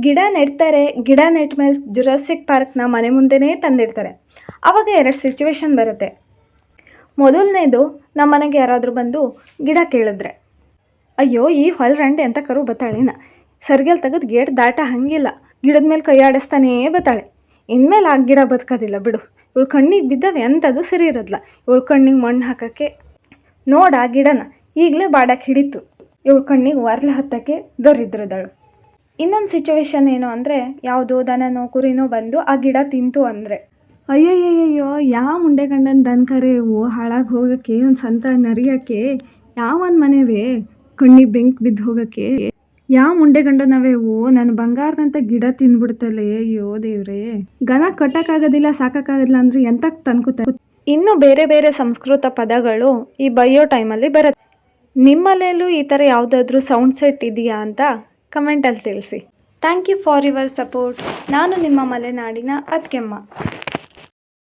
ಗಿಡ ನೆಡ್ತಾರೆ, ಗಿಡ ನೆಟ್ಟ ಮೇಲೆ ಜುರಾಸಿಕ್ ಪಾರ್ಕ್ನ ಮನೆ ಮುಂದೆನೇ ತಂದಿಡ್ತಾರೆ. ಆವಾಗ 2 ಸಿಚುವೇಶನ್ ಬರುತ್ತೆ. ಮೊದಲನೇದು, ನಮ್ಮ ಮನೆಗೆ ಯಾರಾದರೂ ಬಂದು ಗಿಡ ಕೇಳಿದ್ರೆ, ಅಯ್ಯೋ ಈ ಹೊಲರಂಡೆ ಅಂತ ಕರು ಬತ್ತಾಳಿನ, ಸರ್ಗೆಲ್ ತೆಗೆದು ಗೇಟ್ ದಾಟ ಹಂಗಿಲ್ಲ, ಗಿಡದ ಮೇಲೆ ಕೈ ಆಡಿಸ್ತಾನೇ ಬತ್ತಾಳೆ, ಇನ್ಮೇಲೆ ಆ ಗಿಡ ಬದುಕೋದಿಲ್ಲ ಬಿಡು, ಇವಳು ಕಣ್ಣಿಗೆ ಬಿದ್ದವೆ ಅಂಥದ್ದು ಸರಿ ಇರೋದಿಲ್ಲ, ಇವಳು ಕಣ್ಣಿಗೆ ಮಣ್ಣು ಹಾಕೋಕ್ಕೆ ನೋಡ ಆ ಗಿಡನ ಈಗಲೇ ಬಾಡಕ್ಕೆ ಹಿಡಿತು, ಇವಳು ಕಣ್ಣಿಗೆ ವಾರ್ಲೆ ಹತ್ತಕ್ಕೆ ದೊರಿದ್ರದಳು. ಇನ್ನೊಂದು ಸಿಚುವೇಶನ್ ಏನು ಅಂದರೆ, ಯಾವುದೋ ದನನೋ ಕುರಿನೋ ಬಂದು ಆ ಗಿಡ ತಿಂತು ಅಂದರೆ, ಅಯ್ಯಯ್ಯಯ್ಯೋ ಯಾವ ಮುಂಡೆ ಗಂಡನ ದನ ಕರೆವು ಹಾಳಾಗಿ ಹೋಗೋಕ್ಕೆ, ಒಂದು ಸಂತ ನರಿಯೋಕ್ಕೆ, ಯಾವೊಂದು ಮನೆವೇ ಕಣ್ಣಿಗೆ ಬೆಂಕಿ ಬಿದ್ದು ಹೋಗೋಕ್ಕೆ, ಯಾವ ಮುಂಡೆ ಗಂಡನವೇವು ನನ್ನ ಬಂಗಾರದಂಥ ಗಿಡ ತಿಂದ್ಬಿಡ್ತಲ್ಲೇ, ಅಯ್ಯೋ ದೇವ್ರೇ, ಗನ ಕಟ್ಟಕ್ಕಾಗೋದಿಲ್ಲ ಸಾಕಾಗೋದಿಲ್ಲ ಅಂದರೆ ಎಂತಕ್ಕೆ ತಂದ್ಕೊತ. ಇನ್ನೂ ಬೇರೆ ಬೇರೆ ಸಂಸ್ಕೃತ ಪದಗಳು ಈ ಬೈಯೋ ಟೈಮಲ್ಲಿ ಬರುತ್ತೆ. ನಿಮ್ಮಲ್ಲೆಲ್ಲೂ ಈ ಥರ ಯಾವುದಾದ್ರೂ ಸೌಂಡ್ ಸೆಟ್ ಇದೆಯಾ ಅಂತ ಕಮೆಂಟಲ್ಲಿ ತಿಳಿಸಿ. Thank you for your support. ನಾನು ನಿಮ್ಮ ಮಲೆನಾಡಿನ ಅತ್ಕೆಮ್ಮ.